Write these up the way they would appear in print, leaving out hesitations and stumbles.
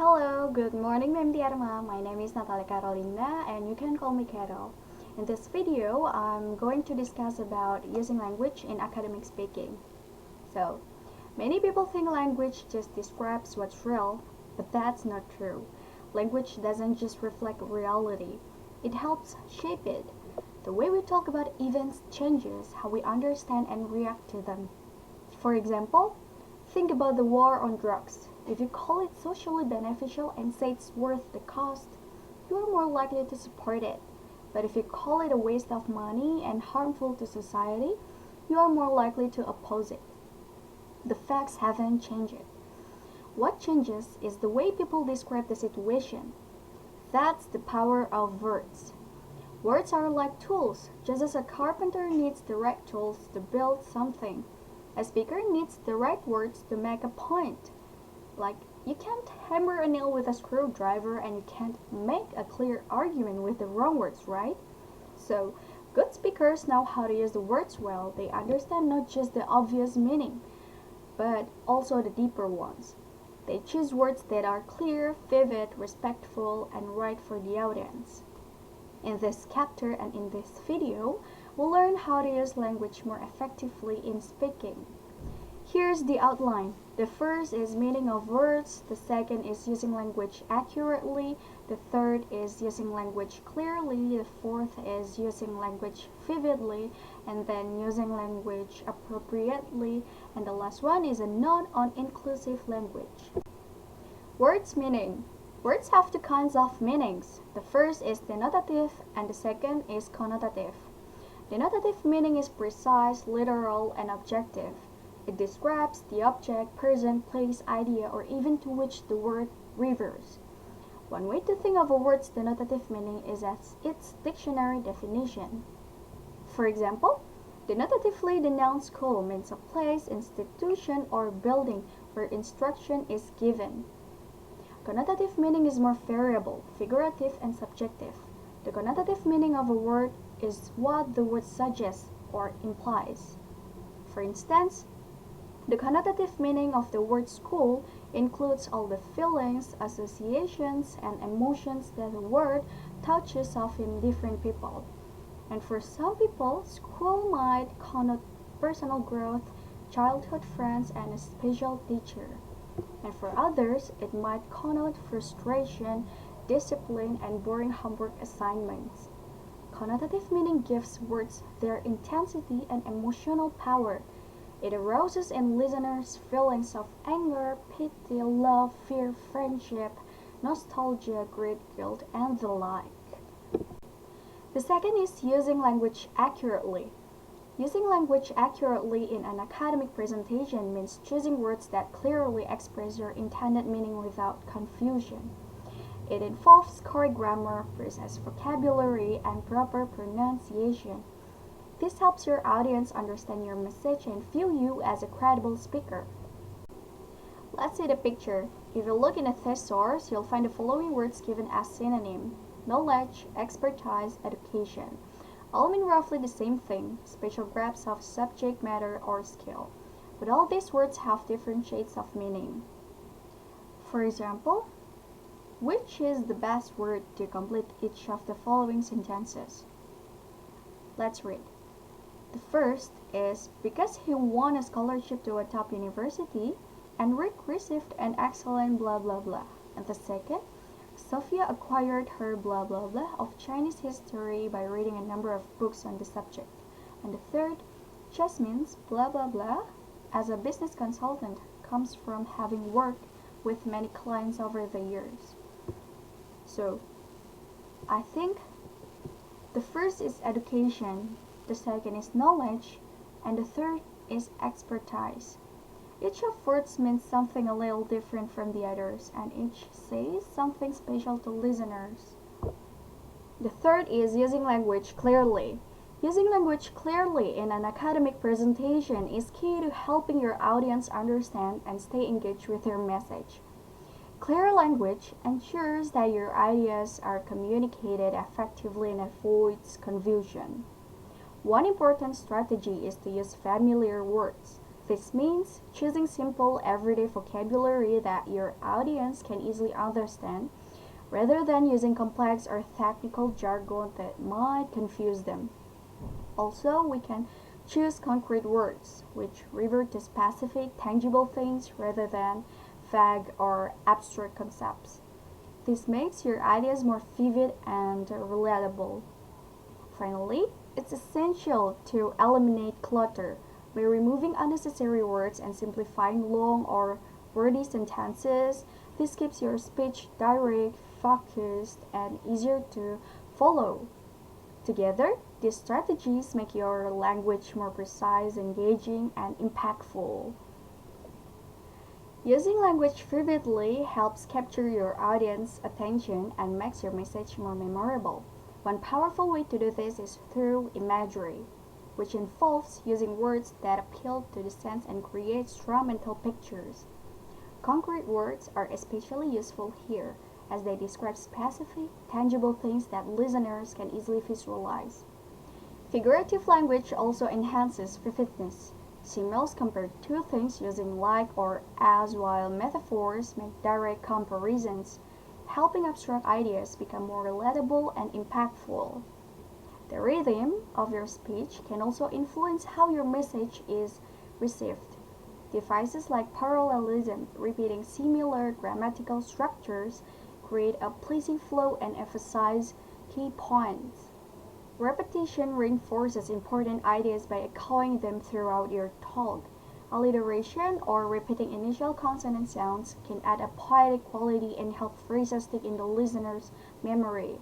Hello, good morning, Ma'am Dharma. My name is Natalia Carolina and you can call me Carol. In this video, I'm going to discuss about using language in academic speaking. So, many people think language just describes what's real, but that's not true. Language doesn't just reflect reality, it helps shape it. The way we talk about events changes how we understand and react to them. For example, think about the war on drugs. If you call it socially beneficial and say it's worth the cost, you are more likely to support it. But if you call it a waste of money and harmful to society, you are more likely to oppose it. The facts haven't changed. What changes is the way people describe the situation. That's the power of words. Words are like tools. Just as a carpenter needs the right tools to build something, a speaker needs the right words to make a point. Like, you can't hammer a nail with a screwdriver and you can't make a clear argument with the wrong words, right? So, good speakers know how to use the words well. They understand not just the obvious meaning, but also the deeper ones. They choose words that are clear, vivid, respectful, and right for the audience. In this chapter and in this video, we'll learn how to use language more effectively in speaking. Here's the outline. The first is meaning of words, the second is using language accurately, the third is using language clearly, the fourth is using language vividly, and then using language appropriately, and the last one is a note on inclusive language. Words meaning. Words have two kinds of meanings. The first is denotative and the second is connotative. Denotative meaning is precise, literal, and objective. It describes the object, person, place, idea, or even to which the word refers. One way to think of a word's denotative meaning is as its dictionary definition. For example, denotatively, the noun school means a place, institution, or building where instruction is given. Connotative meaning is more variable, figurative, and subjective. The connotative meaning of a word is what the word suggests or implies. For instance, the connotative meaning of the word school includes all the feelings, associations, and emotions that the word touches off in different people. And for some people, school might connote personal growth, childhood friends, and a special teacher. And for others, it might connote frustration, discipline, and boring homework assignments. Connotative meaning gives words their intensity and emotional power. It arouses in listeners feelings of anger, pity, love, fear, friendship, nostalgia, great guilt, and the like. The second is using language accurately. Using language accurately in an academic presentation means choosing words that clearly express your intended meaning without confusion. It involves correct grammar, precise vocabulary, and proper pronunciation. This helps your audience understand your message and view you as a credible speaker. Let's see the picture. If you look in a thesaurus, you'll find the following words given as synonym: knowledge, expertise, education. All mean roughly the same thing, special grasp of subject matter or skill. But all these words have different shades of meaning. For example, which is the best word to complete each of the following sentences? Let's read. The first is because he won a scholarship to a top university and Rick received an excellent blah blah blah. And the second, Sophia acquired her blah blah blah of Chinese history by reading a number of books on the subject. And the third, Jasmine's blah blah blah as a business consultant comes from having worked with many clients over the years. So, I think the first is education, the second is knowledge, and the third is expertise. Each of words means something a little different from the others, and each says something special to listeners. The third is using language clearly. Using language clearly in an academic presentation is key to helping your audience understand and stay engaged with your message. Clear language ensures that your ideas are communicated effectively and avoids confusion. One important strategy is to use familiar words. This means choosing simple, everyday vocabulary that your audience can easily understand, rather than using complex or technical jargon that might confuse them. Also, we can choose concrete words, which refer to specific, tangible things rather than vague or abstract concepts. This makes your ideas more vivid and relatable. Finally, it's essential to eliminate clutter by removing unnecessary words and simplifying long or wordy sentences. This keeps your speech direct, focused, and easier to follow. Together, these strategies make your language more precise, engaging, and impactful. Using language vividly helps capture your audience's attention and makes your message more memorable. One powerful way to do this is through imagery, which involves using words that appeal to the sense and create strong mental pictures. Concrete words are especially useful here, as they describe specific, tangible things that listeners can easily visualize. Figurative language also enhances vividness. Similes compare two things using like or as, while metaphors make direct comparisons, helping abstract ideas become more relatable and impactful. The rhythm of your speech can also influence how your message is received. Devices like parallelism, repeating similar grammatical structures, create a pleasing flow and emphasize key points. Repetition reinforces important ideas by echoing them throughout your talk. Alliteration or repeating initial consonant sounds can add a poetic quality and help phrases stick in the listener's memory.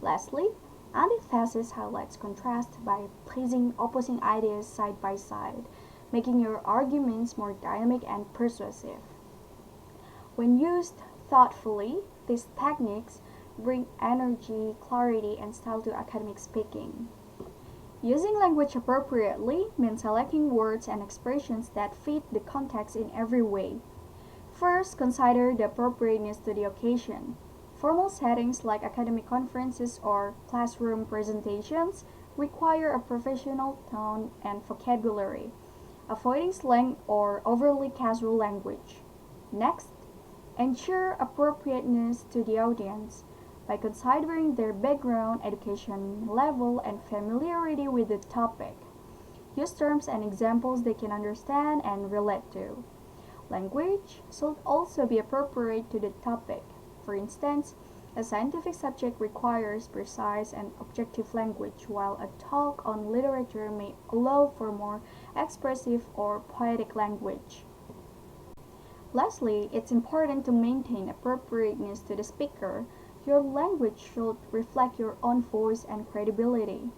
Lastly, antithesis highlights contrast by placing opposing ideas side by side, making your arguments more dynamic and persuasive. When used thoughtfully, these techniques bring energy, clarity, and style to academic speaking. Using language appropriately means selecting words and expressions that fit the context in every way. First, consider the appropriateness to the occasion. Formal settings like academic conferences or classroom presentations require a professional tone and vocabulary, avoiding slang or overly casual language. Next, ensure appropriateness to the audience by considering their background, education level, and familiarity with the topic. Use terms and examples they can understand and relate to. Language should also be appropriate to the topic. For instance, a scientific subject requires precise and objective language, while a talk on literature may allow for more expressive or poetic language. Lastly, it's important to maintain appropriateness to the speaker. Your language should reflect your own voice and credibility.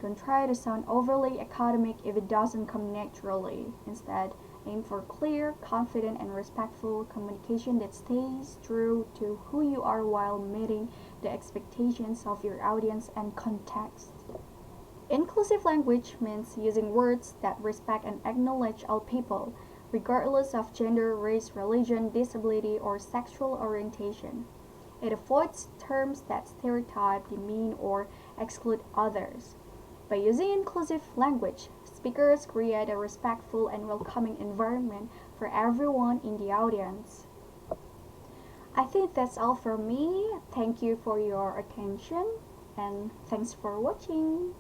Don't try to sound overly academic if it doesn't come naturally. Instead, aim for clear, confident, and respectful communication that stays true to who you are while meeting the expectations of your audience and context. Inclusive language means using words that respect and acknowledge all people, regardless of gender, race, religion, disability, or sexual orientation. It avoids terms that stereotype, demean, or exclude others. By using inclusive language, speakers create a respectful and welcoming environment for everyone in the audience. I think that's all from me. Thank you for your attention and thanks for watching.